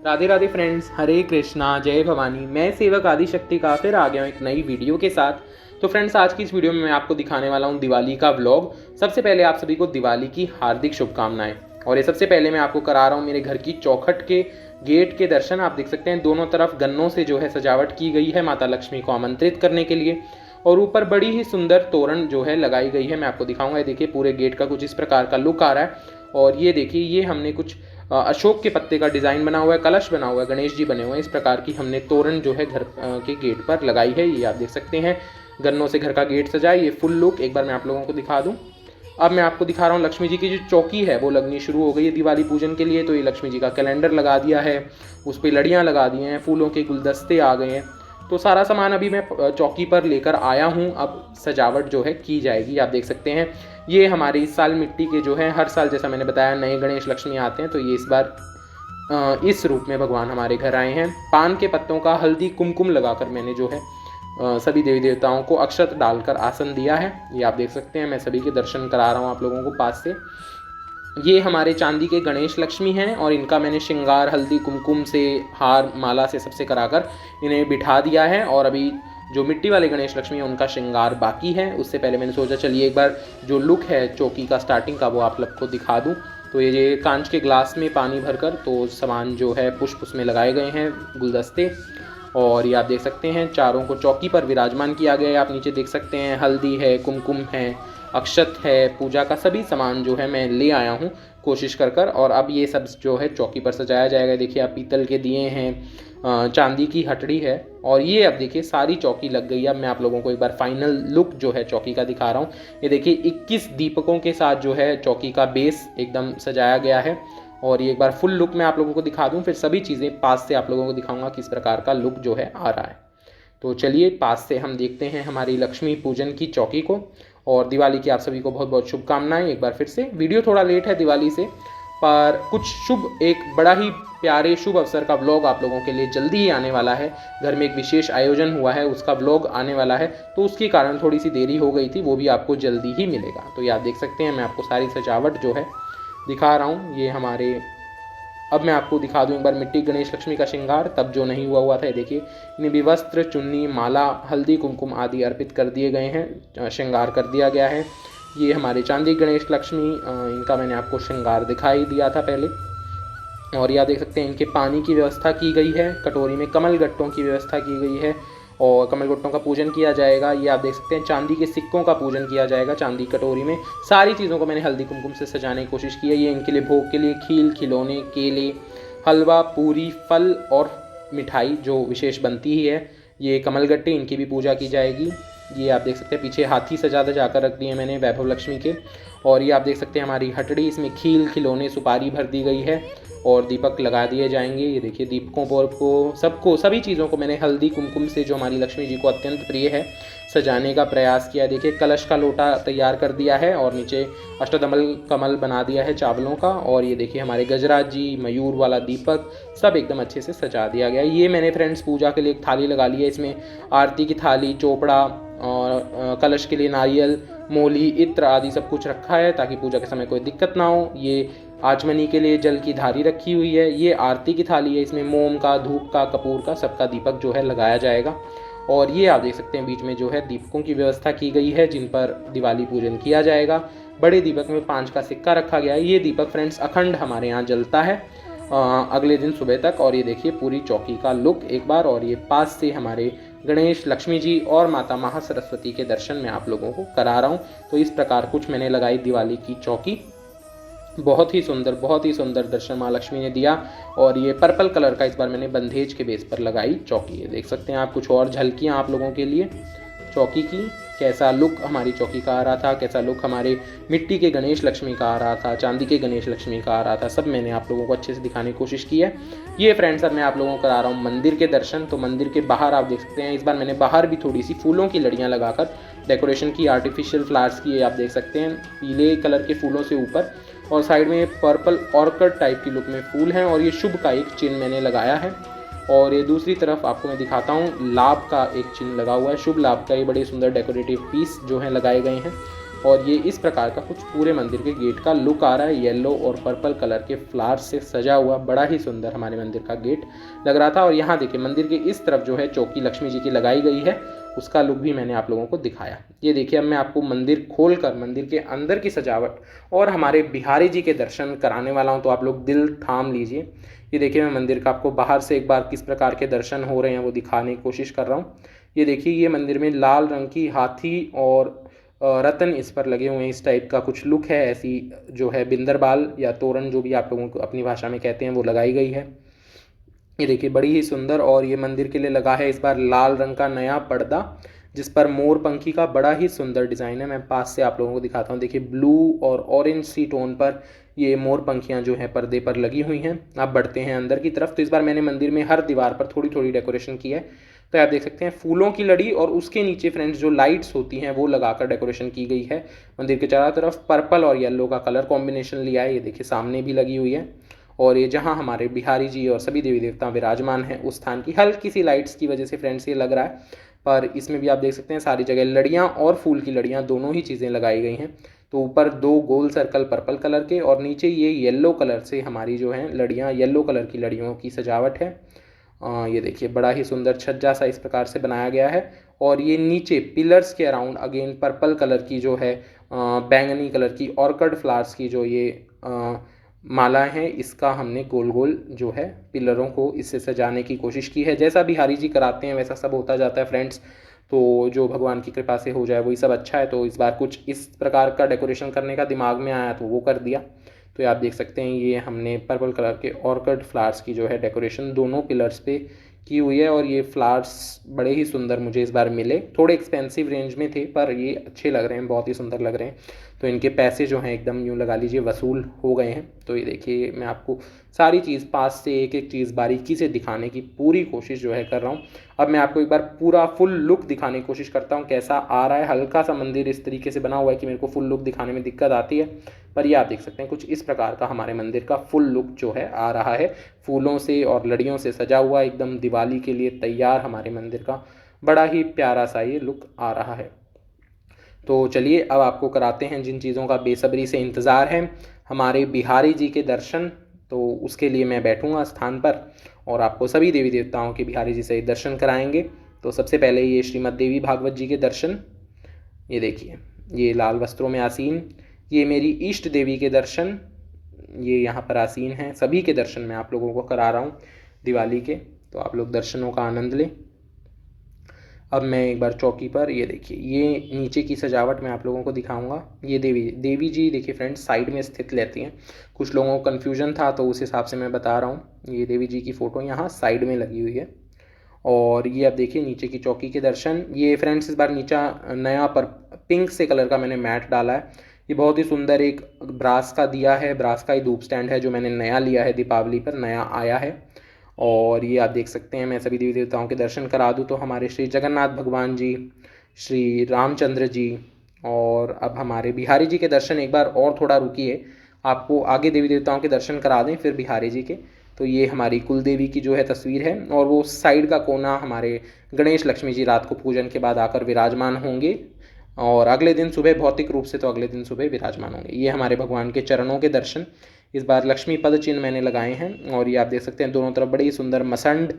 Radhe Radhe friends, हरे कृष्णा, जय भवानी। मैं सेवक आदिशक्ति का फिर आ गया हूँ एक नई वीडियो के साथ। तो फ्रेंड्स, आज की इस वीडियो में मैं आपको दिखाने वाला हूँ दिवाली का व्लॉग। सबसे पहले आप सभी को दिवाली की हार्दिक शुभकामनाएं। और ये सबसे पहले मैं आपको करा रहा हूँ मेरे घर की चौखट के गेट के दर्शन। आप देख सकते हैं दोनों तरफ गन्नों से जो है सजावट की गई है माता लक्ष्मी को आमंत्रित करने के लिए। और ऊपर बड़ी ही सुंदर तोरण जो है लगाई गई है। मैं आपको दिखाऊंगा। देखिए पूरे गेट का कुछ इस प्रकार का लुक आ रहा है। और ये देखिए, ये हमने कुछ अशोक के पत्ते का डिज़ाइन बना हुआ है, कलश बना हुआ है, गणेश जी बने हुए हैं। इस प्रकार की हमने तोरण जो है घर के गेट पर लगाई है। ये आप देख सकते हैं, गन्नों से घर का गेट सजा है। ये फुल लुक एक बार मैं आप लोगों को दिखा दूं। अब मैं आपको दिखा रहा हूँ लक्ष्मी जी की जो चौकी है वो लगनी शुरू हो गई है दिवाली पूजन के लिए। तो ये लक्ष्मी जी का कैलेंडर लगा दिया है, उस पर लड़ियाँ लगा दी हैं, फूलों के गुलदस्ते आ गए हैं। तो सारा सामान अभी मैं चौकी पर लेकर आया हूँ। अब सजावट जो है की जाएगी। आप देख सकते हैं, ये हमारे इस साल मिट्टी के जो है, हर साल जैसा मैंने बताया नए गणेश लक्ष्मी आते हैं, तो ये इस बार इस रूप में भगवान हमारे घर आए हैं। पान के पत्तों का हल्दी कुमकुम लगाकर मैंने जो है सभी देवी देवताओं को अक्षत डालकर आसन दिया है। ये आप देख सकते हैं, मैं सभी के दर्शन करा रहा हूँ आप लोगों को पास से। ये हमारे चांदी के गणेश लक्ष्मी हैं और इनका मैंने श्रृंगार हल्दी कुमकुम से, हार माला से सबसे कराकर इन्हें बिठा दिया है। और अभी जो मिट्टी वाले गणेश लक्ष्मी है उनका श्रृंगार बाकी है। उससे पहले मैंने सोचा चलिए एक बार जो लुक है चौकी का स्टार्टिंग का वो आप लोग को दिखा दूं। तो ये कांच के ग्लास में पानी भरकर तो सामान जो है पुष्प उसमें लगाए गए हैं, गुलदस्ते। और ये आप देख सकते हैं चारों को चौकी पर विराजमान किया गया है। आप नीचे देख सकते हैं हल्दी है, कुमकुम है, अक्षत है, पूजा का सभी सामान जो है मैं ले आया हूँ कोशिश कर। और अब ये सब जो है चौकी पर सजाया जाएगा। देखिए आप पीतल के दिए हैं, चांदी की हटड़ी है। और ये अब देखिए सारी चौकी लग गई है। अब मैं आप लोगों को एक बार फाइनल लुक जो है चौकी का दिखा रहा हूँ। ये देखिए 21 दीपकों के साथ जो है चौकी का बेस एकदम सजाया गया है। और ये एक बार फुल लुक मैं आप लोगों को दिखा दूँ, फिर सभी चीज़ें पास से आप लोगों को दिखाऊंगा किस प्रकार का लुक जो है आ रहा है। तो चलिए पास से हम देखते हैं हमारी लक्ष्मी पूजन की चौकी को। और दिवाली की आप सभी को बहुत बहुत शुभकामनाएं एक बार फिर से। वीडियो थोड़ा लेट है दिवाली से, पर कुछ शुभ, एक बड़ा ही प्यारे शुभ अवसर का व्लॉग आप लोगों के लिए जल्दी ही आने वाला है। घर में एक विशेष आयोजन हुआ है, उसका व्लॉग आने वाला है, तो उसके कारण थोड़ी सी देरी हो गई थी, वो भी आपको जल्दी ही मिलेगा। तो ये आप देख सकते हैं, मैं आपको सारी सजावट जो है दिखा रहा हूँ। ये हमारे, अब मैं आपको दिखा दूं एक बार मिट्टी गणेश लक्ष्मी का श्रृंगार, तब जो नहीं हुआ था। देखिए इन्हें भी वस्त्र, चुन्नी, माला, हल्दी कुमकुम आदि अर्पित कर दिए गए हैं, श्रृंगार कर दिया गया है। ये हमारे चांदी गणेश लक्ष्मी, इनका मैंने आपको श्रृंगार दिखाई दिया था पहले। और यह देख सकते हैं इनके पानी की व्यवस्था की गई है, कटोरी में कमल गट्टों की व्यवस्था की गई है और कमल गट्टों का पूजन किया जाएगा। ये आप देख सकते हैं चांदी के सिक्कों का पूजन किया जाएगा चांदी कटोरी में। सारी चीज़ों को मैंने हल्दी कुमकुम से सजाने की कोशिश की है। ये इनके लिए भोग के लिए खील, खिलौने, केले, हलवा, पूरी, फल और मिठाई जो विशेष बनती ही है। ये कमल गट्टे, इनकी भी पूजा की जाएगी। ये आप देख सकते हैं पीछे हाथी सजा जाकर रख दिए मैंने वैभव लक्ष्मी के। और ये आप देख सकते हैं हमारी हटड़ी, इसमें खील, खिलौने, सुपारी भर दी गई है और दीपक लगा दिए जाएंगे। ये देखिए दीपकों पर को सबको, सभी चीज़ों को मैंने हल्दी कुमकुम से, जो हमारी लक्ष्मी जी को अत्यंत प्रिय है, सजाने का प्रयास किया। देखिए कलश का लोटा तैयार कर दिया है और नीचे अष्टदमल कमल बना दिया है चावलों का। और ये देखिए हमारे गजराज जी, मयूर वाला दीपक, सब एकदम अच्छे से सजा दिया गया। ये मैंने फ्रेंड्स पूजा के लिए एक थाली लगा ली है। इसमें आरती की थाली, चोपड़ा और कलश के लिए नारियल, मोली, इत्र आदि सब कुछ रखा है ताकि पूजा के समय कोई दिक्कत ना हो। ये आचमनी के लिए जल की धारी रखी हुई है। ये आरती की थाली है, इसमें मोम का, धूप का, कपूर का, सबका दीपक जो है लगाया जाएगा। और ये आप देख सकते हैं बीच में जो है दीपकों की व्यवस्था की गई है जिन पर दिवाली पूजन किया जाएगा। बड़े दीपक में 5 का सिक्का रखा गया है। ये दीपक फ्रेंड्स अखंड हमारे यहाँ जलता है अगले दिन सुबह तक। और ये देखिए पूरी चौकी का लुक एक बार। और ये पास से हमारे गणेश, लक्ष्मी जी और माता महासरस्वती के दर्शन मैं आप लोगों को करा रहा हूँ। तो इस प्रकार कुछ मैंने लगाई दिवाली की चौकी। बहुत ही सुंदर दर्शन माँ लक्ष्मी ने दिया। और ये पर्पल कलर का इस बार मैंने बंधेज के बेस पर लगाई चौकी। देख सकते हैं आप कुछ और झलकियाँ आप लोगों के लिए चौकी की, कैसा लुक हमारी चौकी का आ रहा था, कैसा लुक हमारे मिट्टी के गणेश लक्ष्मी का आ रहा था, चांदी के गणेश लक्ष्मी का आ रहा था, सब मैंने आप लोगों को अच्छे से दिखाने की कोशिश की है। ये फ्रेंड्स अब मैं आप लोगों को करा रहा हूँ मंदिर के दर्शन। तो मंदिर के बाहर आप देख सकते हैं इस बार मैंने बाहर भी थोड़ी सी फूलों की लड़ियाँ लगाकर डेकोरेशन की, आर्टिफिशियल फ्लावर्स की। ये आप देख सकते हैं पीले कलर के फूलों से ऊपर, और साइड में पर्पल ऑर्किड टाइप की लुक में फूल हैं। और ये शुभ का एक चिन्ह मैंने लगाया है। और ये दूसरी तरफ आपको मैं दिखाता हूँ, लाभ का एक चिन्ह लगा हुआ है, शुभ लाभ का। ये बड़े सुंदर डेकोरेटिव पीस जो हैं लगाए गए हैं। और ये इस प्रकार का कुछ पूरे मंदिर के गेट का लुक आ रहा है। येलो और पर्पल कलर के फ्लावर्स से सजा हुआ बड़ा ही सुंदर हमारे मंदिर का गेट लग रहा था। और यहाँ देखिए मंदिर के इस तरफ जो है चौकी लक्ष्मी जी की लगाई गई है, उसका लुक भी मैंने आप लोगों को दिखाया। ये देखिए अब मैं आपको मंदिर खोलकर मंदिर के अंदर की सजावट और हमारे बिहारी जी के दर्शन कराने वाला हूँ, तो आप लोग दिल थाम लीजिए। ये देखिए मैं मंदिर का आपको बाहर से एक बार किस प्रकार के दर्शन हो रहे हैं वो दिखाने की कोशिश कर रहा हूँ। ये देखिए ये मंदिर में लाल रंग की हाथी और रतन इस पर लगे हुए हैं, इस टाइप का कुछ लुक है। ऐसी जो है बिंदरबाल या तोरण जो भी आप लोगों को अपनी भाषा में कहते हैं वो लगाई गई है। ये देखिए बड़ी ही सुंदर, और ये मंदिर के लिए लगा है इस बार लाल रंग का नया पर्दा, जिस पर मोर पंखी का बड़ा ही सुंदर डिज़ाइन है। मैं पास से आप लोगों को दिखाता हूँ। देखिए ब्लू और ऑरेंज सी टोन पर ये मोर पंखियाँ जो हैं पर्दे पर लगी हुई हैं। आप बढ़ते हैं अंदर की तरफ, तो इस बार मैंने मंदिर में हर दीवार पर थोड़ी थोड़ी डेकोरेशन की है। तो आप देख सकते हैं फूलों की लड़ी और उसके नीचे फ्रेंड्स जो लाइट्स होती हैं वो लगाकर डेकोरेशन की गई है। मंदिर के चारों तरफ पर्पल और येलो का कलर कॉम्बिनेशन लिया है। ये देखिए सामने भी लगी हुई है। और ये जहाँ हमारे बिहारी जी और सभी देवी देवता विराजमान हैं उस स्थान की हल्की सी लाइट्स की वजह से फ्रेंड्स ये लग रहा है, पर इसमें भी आप देख सकते हैं सारी जगह लड़ियाँ और फूल की लड़ियाँ दोनों ही चीज़ें लगाई गई हैं। तो ऊपर 2 गोल सर्कल पर्पल कलर के और नीचे ये येलो कलर से हमारी जो हैं लड़ियाँ, येलो कलर की लड़ियों की सजावट है। ये देखिए बड़ा ही सुंदर छज्जा सा इस प्रकार से बनाया गया है। और ये नीचे पिलर्स के अराउंड अगेन पर्पल कलर की जो है बैंगनी कलर की ऑर्किड फ्लावर्स की जो ये माला है, इसका हमने गोल गोल जो है पिलरों को इससे सजाने की कोशिश की है। जैसा बिहारी जी कराते हैं वैसा सब होता जाता है फ्रेंड्स, तो जो भगवान की कृपा से हो जाए वही सब अच्छा है। तो इस बार कुछ इस प्रकार का डेकोरेशन करने का दिमाग में आया तो वो कर दिया। तो ये आप देख सकते हैं ये हमने पर्पल कलर के ऑर्किड फ्लावर्स की जो है डेकोरेशन दोनों पिलर्स पे की हुई है। और ये फ्लावर्स बड़े ही सुंदर मुझे इस बार मिले, थोड़े एक्सपेंसिव रेंज में थे पर ये अच्छे लग रहे हैं, बहुत ही सुंदर लग रहे हैं। तो इनके पैसे जो हैं एकदम यूँ लगा लीजिए वसूल हो गए हैं। तो ये देखिए मैं आपको सारी चीज़ पास से एक एक चीज़ बारीकी से दिखाने की पूरी कोशिश जो है कर रहा हूँ। अब मैं आपको एक बार पूरा फुल लुक दिखाने की कोशिश करता हूँ कैसा आ रहा है। हल्का सा मंदिर इस तरीके से बना हुआ है कि मेरे को फुल लुक दिखाने में दिक्कत आती है, पर ये आप देख सकते हैं कुछ इस प्रकार का हमारे मंदिर का फुल लुक जो है आ रहा है। फूलों से और लड़ियों से सजा हुआ एकदम दिवाली के लिए तैयार हमारे मंदिर का बड़ा ही प्यारा सा ये लुक आ रहा है। तो चलिए अब आपको कराते हैं जिन चीज़ों का बेसब्री से इंतज़ार है, हमारे बिहारी जी के दर्शन। तो उसके लिए मैं बैठूंगा स्थान पर और आपको सभी देवी देवताओं के बिहारी जी से दर्शन कराएंगे। तो सबसे पहले ये श्रीमद् देवी भागवत जी के दर्शन, ये देखिए ये लाल वस्त्रों में आसीन, ये मेरी इष्ट देवी के दर्शन, ये यहाँ पर आसीन हैं। सभी के दर्शन मैं आप लोगों को करा रहा हूँ दिवाली के, तो आप लोग दर्शनों का आनंद लें। अब मैं एक बार चौकी पर, ये देखिए ये नीचे की सजावट मैं आप लोगों को दिखाऊंगा। ये देवी जी देखिए फ्रेंड्स साइड में स्थित रहती हैं, कुछ लोगों को कन्फ्यूजन था तो उस हिसाब से मैं बता रहा हूँ। ये देवी जी की फ़ोटो यहाँ साइड में लगी हुई है। और ये आप देखिए नीचे की चौकी के दर्शन। ये फ्रेंड्स इस बार नीचा नया पर पिंक से कलर का मैंने मैट डाला है। ये बहुत ही सुंदर एक ब्रास का दिया है, ब्रास का ही धूप स्टैंड है जो मैंने नया लिया है, दीपावली पर नया आया है। और ये आप देख सकते हैं मैं सभी देवी देवताओं के दर्शन करा दूँ तो हमारे श्री जगन्नाथ भगवान जी, श्री रामचंद्र जी, और अब हमारे बिहारी जी के दर्शन एक बार और थोड़ा रुकिए, आपको आगे देवी देवताओं के दर्शन करा दें फिर बिहारी जी के। तो ये हमारी कुल देवी की जो है तस्वीर है, और वो साइड का कोना हमारे गणेश लक्ष्मी जी रात को पूजन के बाद आकर विराजमान होंगे, और अगले दिन सुबह भौतिक रूप से तो अगले दिन सुबह विराजमान होंगे। ये हमारे भगवान के चरणों के दर्शन, इस बार लक्ष्मी पद चिन्ह मैंने लगाए हैं। और ये आप देख सकते हैं दोनों तरफ बड़ी सुंदर मसंड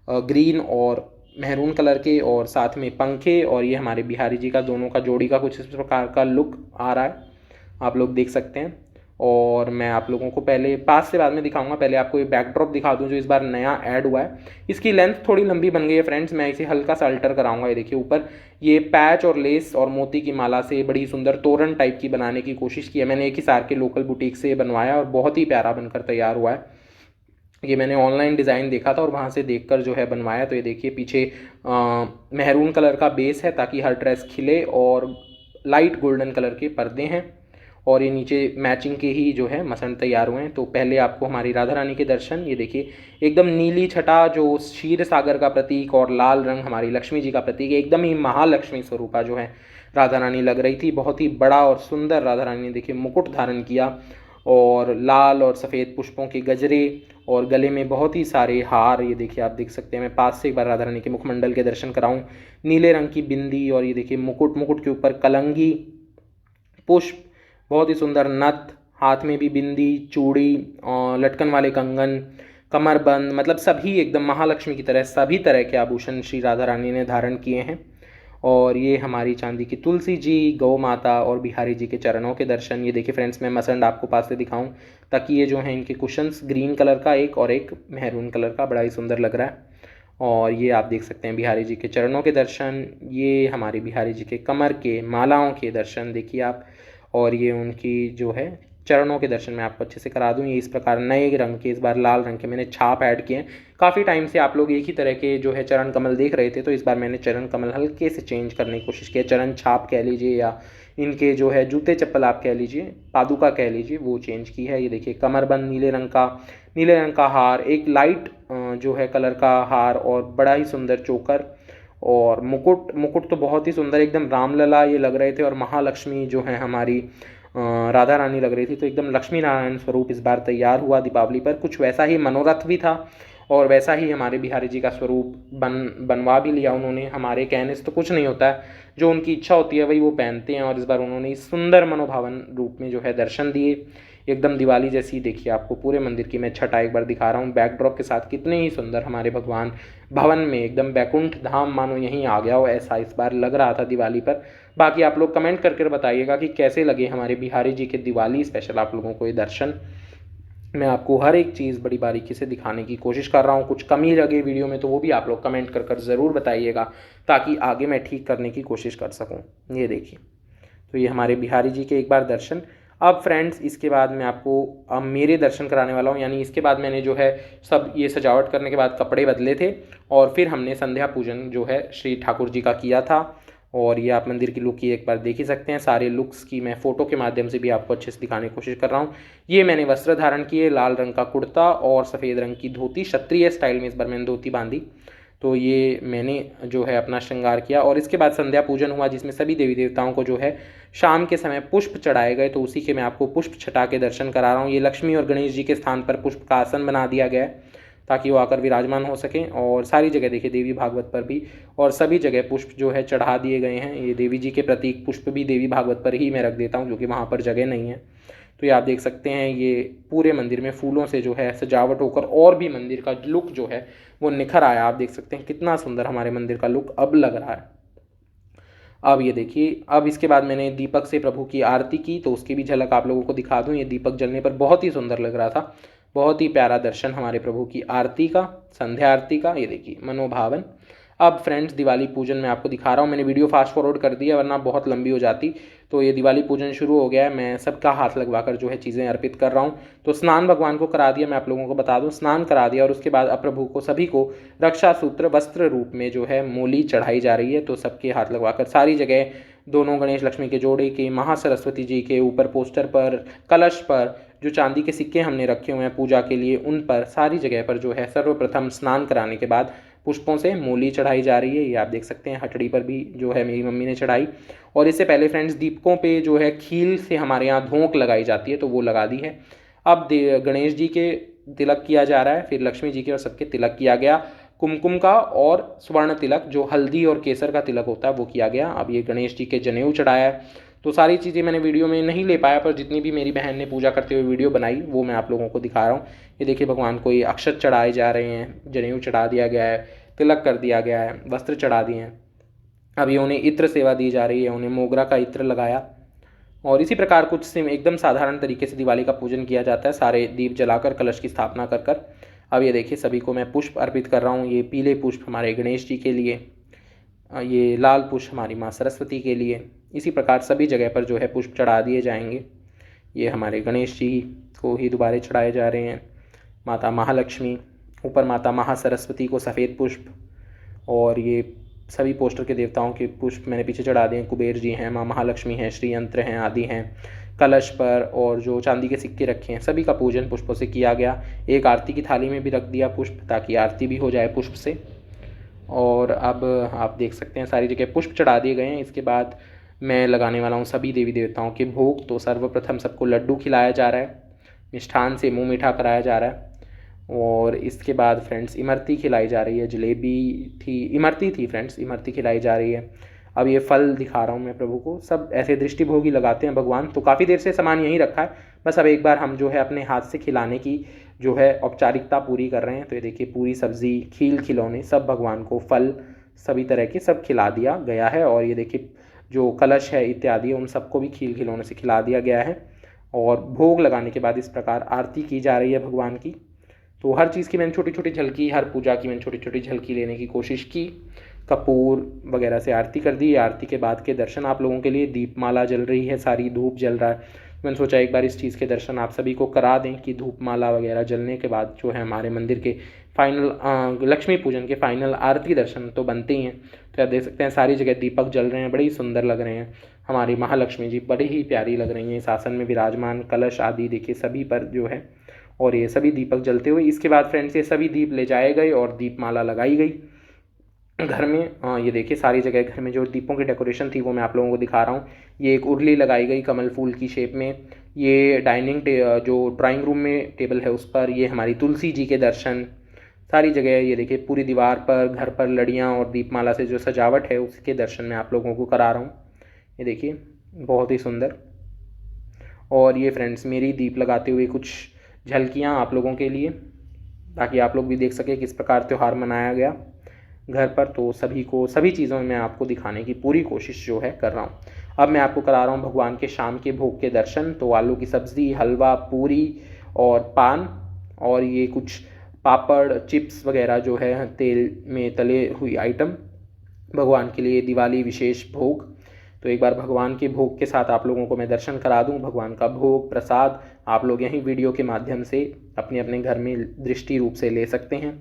ग्रीन और मेहरून कलर के, और साथ में पंखे, और ये हमारे बिहारी जी का दोनों का जोड़ी का कुछ इस प्रकार का लुक आ रहा है, आप लोग देख सकते हैं। और मैं आप लोगों को पहले पास से बाद में दिखाऊंगा, पहले आपको ये बैकड्रॉप दिखा दूं जो इस बार नया ऐड हुआ है। इसकी लेंथ थोड़ी लंबी बन गई है फ्रेंड्स, मैं इसे हल्का सा अल्टर कराऊंगा। ये देखिए ऊपर ये पैच और लेस और मोती की माला से बड़ी सुंदर तोरण टाइप की बनाने की कोशिश की है मैंने, एक हिसार के लोकल बुटीक से बनवाया और बहुत ही प्यारा बनकर तैयार हुआ है। ये मैंने ऑनलाइन डिज़ाइन देखा था और वहाँ से देखकर जो है बनवाया। तो ये देखिए पीछे मेहरून कलर का बेस है ताकि हर ड्रेस खिले, और लाइट गोल्डन कलर के पर्दे हैं, और ये नीचे मैचिंग के ही जो है मसंड तैयार हुए हैं। तो पहले आपको हमारी राधा रानी के दर्शन, ये देखिए एकदम नीली छटा जो क्षीर सागर का प्रतीक और लाल रंग हमारी लक्ष्मी जी का प्रतीक है, एकदम ही महालक्ष्मी स्वरूपा जो है राधा रानी लग रही थी। बहुत ही बड़ा और सुंदर राधा रानी ने देखिए मुकुट धारण किया, और लाल और सफ़ेद पुष्पों के गजरे, और गले में बहुत ही सारे हार। ये देखिए आप देख सकते हैं, मैं पास से एक बार राधा रानी के मुखमंडल के दर्शन कराऊं, नीले रंग की बिंदी, और ये देखिए मुकुट के ऊपर कलंगी, पुष्प, बहुत ही सुंदर नथ, हाथ में भी बिंदी, चूड़ी और लटकन वाले कंगन, कमरबंद, मतलब सभी एकदम महालक्ष्मी की तरह सभी तरह के आभूषण श्री राधा रानी ने धारण किए हैं। और ये हमारी चांदी की तुलसी जी, गौ माता और बिहारी जी के चरणों के दर्शन। ये देखिए फ्रेंड्स, मैं मसंड आपको पास से दिखाऊं ताकि ये जो हैं इनके कुशंस ग्रीन कलर का एक और एक मेहरून कलर का, बड़ा ही सुंदर लग रहा है। और ये आप देख सकते हैं बिहारी जी के चरणों के दर्शन, ये हमारे बिहारी जी के कमर के मालाओं के दर्शन देखिए आप। और ये उनकी जो है चरणों के दर्शन मैं आपको अच्छे से करा दूं। ये इस प्रकार नए रंग के, इस बार लाल रंग के मैंने छाप ऐड किए हैं। काफ़ी टाइम से आप लोग एक ही तरह के जो है चरण कमल देख रहे थे, तो इस बार मैंने चरण कमल हल्के से चेंज करने की कोशिश की, चरण छाप कह लीजिए या इनके जो है जूते चप्पल आप कह लीजिए, पादुका कह लीजिए, वो चेंज की है। ये देखिए कमरबंद नीले रंग का हार, एक लाइट जो है कलर का हार और बड़ा ही सुंदर चोकर और मुकुट तो बहुत ही सुंदर, एकदम रामलला ये लग रहे थे और महालक्ष्मी जो है हमारी राधा रानी लग रही थी। तो एकदम लक्ष्मी नारायण स्वरूप इस बार तैयार हुआ दीपावली पर। कुछ वैसा ही मनोरथ भी था और वैसा ही हमारे बिहारी जी का स्वरूप बनवा भी लिया उन्होंने। हमारे कहने से तो कुछ नहीं होता है, जो उनकी इच्छा होती है वही वो पहनते हैं। और इस बार उन्होंने इस सुंदर मनोभावन रूप में जो है दर्शन दिए, एकदम दिवाली जैसी। देखिए आपको पूरे मंदिर की मैं छटा एक बार दिखा रहा हूँ बैकड्रॉप के साथ, कितने ही सुंदर हमारे भगवान भवन में, एकदम बैकुंठ धाम मानो यहीं आ गया हो ऐसा इस बार लग रहा था दिवाली पर। बाकी आप लोग कमेंट करके बताइएगा कि कैसे लगे हमारे बिहारी जी के दिवाली स्पेशल आप लोगों को ये दर्शन। मैं आपको हर एक चीज़ बड़ी बारीकी से दिखाने की कोशिश कर रहा हूँ। कुछ कमी लगे वीडियो में तो वो भी आप लोग कमेंट कर ज़रूर बताइएगा ताकि आगे मैं ठीक करने की कोशिश कर सकूँ। ये देखिए, तो ये हमारे बिहारी जी के एक बार दर्शन। अब फ्रेंड्स इसके बाद मैं आपको अब मेरे दर्शन कराने वाला हूँ, यानी इसके बाद मैंने जो है सब ये सजावट करने के बाद कपड़े बदले थे और फिर हमने संध्या पूजन जो है श्री ठाकुर जी का किया था। और ये आप मंदिर की लुक की एक बार देख ही सकते हैं। सारे लुक्स की मैं फ़ोटो के माध्यम से भी आपको अच्छे से दिखाने की कोशिश कर रहा हूँ। ये मैंने वस्त्र धारण किए, लाल रंग का कुर्ता और सफ़ेद रंग की धोती, क्षत्रिय स्टाइल में इस बार मैंने धोती बांधी। तो ये मैंने जो है अपना श्रृंगार किया और इसके बाद संध्या पूजन हुआ जिसमें सभी देवी देवताओं को जो है शाम के समय पुष्प चढ़ाए गए। तो उसी के मैं आपको पुष्प छटा के दर्शन करा रहा हूँ। ये लक्ष्मी और गणेश जी के स्थान पर पुष्प का आसन बना दिया गया है ताकि वो आकर विराजमान हो सकें। और सारी जगह देखिए देवी भागवत पर भी और सभी जगह पुष्प जो है चढ़ा दिए गए हैं। ये देवी जी के प्रतीक पुष्प भी देवी भागवत पर ही मैं रख देता हूँ क्योंकि वहाँ पर जगह नहीं है। तो ये आप देख सकते हैं, ये पूरे मंदिर में फूलों से जो है सजावट होकर और भी मंदिर का लुक जो है वो निखर आया। आप देख सकते हैं कितना सुंदर हमारे मंदिर का लुक अब लग रहा है। अब ये देखिए, अब इसके बाद मैंने दीपक से प्रभु की आरती की तो उसकी भी झलक आप लोगों को दिखा दूं। ये दीपक जलने पर बहुत ही सुंदर लग रहा था, बहुत ही प्यारा दर्शन हमारे प्रभु की आरती का, संध्या आरती का। ये देखिए मनोभावन। अब फ्रेंड्स दिवाली पूजन मैं आपको दिखा रहा हूँ। मैंने वीडियो फास्ट फॉरवर्ड कर दिया वरना बहुत लंबी हो जाती। तो ये दिवाली पूजन शुरू हो गया है, मैं सबका हाथ लगवाकर जो है चीज़ें अर्पित कर रहा हूँ। तो स्नान भगवान को करा दिया, मैं आप लोगों को बता दूँ, स्नान करा दिया और उसके बाद अब प्रभु को सभी को रक्षा सूत्र वस्त्र रूप में जो है मूली चढ़ाई जा रही है। तो सबके हाथ लगवाकर सारी जगह दोनों गणेश लक्ष्मी के जोड़े के, महासरस्वती जी के ऊपर, पोस्टर पर, कलश पर, जो चांदी के सिक्के हमने रखे हुए हैं पूजा के लिए उन पर, सारी जगह पर जो है सर्वप्रथम स्नान कराने के बाद पुष्पों से मूली चढ़ाई जा रही है। ये आप देख सकते हैं, हटड़ी पर भी जो है मेरी मम्मी ने चढ़ाई। और इससे पहले फ्रेंड्स दीपकों पे जो है खील से हमारे यहाँ धोंक लगाई जाती है तो वो लगा दी है। अब गणेश जी के तिलक किया जा रहा है, फिर लक्ष्मी जी के और सबके तिलक किया गया, कुमकुम का और स्वर्ण तिलक जो हल्दी और केसर का तिलक होता है वो किया गया। अब ये गणेश जी के जनेऊ चढ़ाया है। तो सारी चीज़ें मैंने वीडियो में नहीं ले पाया पर जितनी भी मेरी बहन ने पूजा करते हुए वीडियो बनाई वो मैं आप लोगों को दिखा रहा हूँ। ये देखिए भगवान को ये अक्षत चढ़ाए जा रहे हैं, जनेऊ चढ़ा दिया गया है, तिलक कर दिया गया है, वस्त्र चढ़ा दिए हैं। अब ये उन्हें इत्र सेवा दी जा रही है, उन्हें मोगरा का इत्र लगाया। और इसी प्रकार कुछ से एकदम साधारण तरीके से दिवाली का पूजन किया जाता है, सारे दीप जलाकर कलश की स्थापना कर कर। अब ये देखिए सभी को मैं पुष्प अर्पित कर रहा हूँ। ये पीले पुष्प हमारे गणेश जी के लिए, ये लाल पुष्प हमारी माँ सरस्वती के लिए। इसी प्रकार सभी जगह पर जो है पुष्प चढ़ा दिए जाएंगे। ये हमारे गणेश जी को ही दोबारे चढ़ाए जा रहे हैं, माता महालक्ष्मी, ऊपर माता महासरस्वती को सफ़ेद पुष्प, और ये सभी पोस्टर के देवताओं के पुष्प मैंने पीछे चढ़ा दिए। कुबेर जी हैं, माँ महालक्ष्मी हैं, श्री यंत्र हैं, आदि हैं कलश पर, और जो चांदी के सिक्के रखे हैं सभी का पूजन पुष्पों से किया गया। एक आरती की थाली में भी रख दिया पुष्प ताकि आरती भी हो जाए पुष्प से। और अब आप देख सकते हैं सारी जगह पुष्प चढ़ा दिए गए हैं। इसके बाद मैं लगाने वाला हूँ सभी देवी देवताओं के भोग। तो सर्वप्रथम सबको लड्डू खिलाया जा रहा है, मिष्ठान से मुँह मीठा कराया जा रहा है। और इसके बाद फ्रेंड्स इमरती खिलाई जा रही है, जलेबी थी, इमरती थी फ्रेंड्स, इमरती खिलाई जा रही है। अब ये फल दिखा रहा हूँ मैं प्रभु को। सब ऐसे दृष्टि भोग ही लगाते हैं भगवान। तो काफ़ी देर से सामान यहीं रखा है, बस अब एक बार हम जो है अपने हाथ से खिलाने की जो है औपचारिकता पूरी कर रहे हैं। तो ये देखिए पूरी सब्जी, खील खिलौने सब भगवान को, फल सभी तरह के सब खिला दिया गया है। और ये देखिए जो कलश है इत्यादि उन सबको भी खील खिलौने से खिला दिया गया है। और भोग लगाने के बाद इस प्रकार आरती की जा रही है भगवान की। तो हर चीज़ की मैंने छोटी छोटी झलकी, हर पूजा की मैंने छोटी छोटी झलकी लेने की कोशिश की। कपूर वगैरह से आरती कर दी। आरती के बाद के दर्शन आप लोगों के लिए, दीपमाला जल रही है, सारी धूप जल रहा है। मैंने सोचा एक बार इस चीज़ के दर्शन आप सभी को करा दें कि धूपमाला वगैरह जलने के बाद जो है हमारे मंदिर के फाइनल लक्ष्मी पूजन के फाइनल आरती दर्शन तो बनते ही हैं। तो आप देख सकते हैं सारी जगह दीपक जल रहे हैं, बड़े ही सुंदर लग रहे हैं। हमारी महालक्ष्मी जी बड़ी ही प्यारी लग रही हैं, शासन में विराजमान, कलश आदि देखिए सभी पर जो है, और ये सभी दीपक जलते हुए। इसके बाद फ्रेंड्स ये सभी दीप ले जाए गए और दीपमाला लगाई गई घर में। ये देखिए सारी जगह घर में जो दीपों की डेकोरेशन थी वो मैं आप लोगों को दिखा रहा हूँ। ये एक उर्ली लगाई गई कमल फूल की शेप में। ये डाइनिंग जो ड्राइंग रूम में टेबल है उस पर, ये हमारी तुलसी जी के दर्शन सारी जगह। ये देखिए पूरी दीवार पर, घर पर लड़ियाँ और दीपमाला से जो सजावट है उसके दर्शन मैं आप लोगों को करा रहा हूँ। ये देखिए बहुत ही सुंदर। और ये फ्रेंड्स मेरी दीप लगाते हुए कुछ झलकियाँ आप लोगों के लिए, ताकि आप लोग भी देख सकें किस प्रकार त्यौहार मनाया गया घर पर। तो सभी को सभी चीज़ों में मैं आपको दिखाने की पूरी कोशिश जो है कर रहा हूँ। अब मैं आपको करा रहा हूँ भगवान के शाम के भोग के दर्शन। तो आलू की सब्ज़ी, हलवा, पूरी और पान, और ये कुछ पापड़, चिप्स वगैरह जो है तेल में तले हुई आइटम, भगवान के लिए दिवाली विशेष भोग। तो एक बार भगवान के भोग के साथ आप लोगों को मैं दर्शन करा दूं। भगवान का भोग प्रसाद आप लोग यहीं वीडियो के माध्यम से अपने अपने घर में दृष्टि रूप से ले सकते हैं।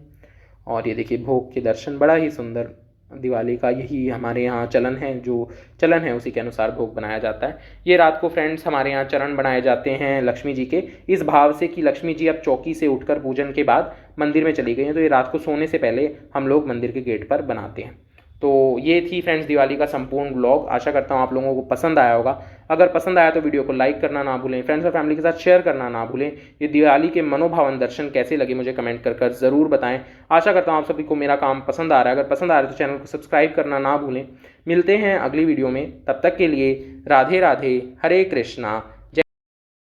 और ये देखिए भोग के दर्शन, बड़ा ही सुंदर। दिवाली का यही हमारे यहाँ चलन है, जो चलन है उसी के अनुसार भोग बनाया जाता है। ये रात को फ्रेंड्स हमारे यहाँ चरण बनाए जाते हैं लक्ष्मी जी के, इस भाव से कि लक्ष्मी जी अब चौकी से उठकर पूजन के बाद मंदिर में चली गई हैं। तो ये रात को सोने से पहले हम लोग मंदिर के गेट पर बनाते हैं। तो ये थी फ्रेंड्स दिवाली का संपूर्ण व्लॉग। आशा करता हूँ आप लोगों को पसंद आया होगा। अगर पसंद आया तो वीडियो को लाइक करना ना भूलें, फ्रेंड्स और फैमिली के साथ शेयर करना ना भूलें। ये दिवाली के मनोभावन दर्शन कैसे लगे मुझे कमेंट कर ज़रूर बताएं। आशा करता हूँ आप सभी को मेरा काम पसंद आ रहा है। अगर पसंद आ रहा है तो चैनल को सब्सक्राइब करना ना भूलें। मिलते हैं अगली वीडियो में, तब तक के लिए राधे राधे, हरे कृष्णा,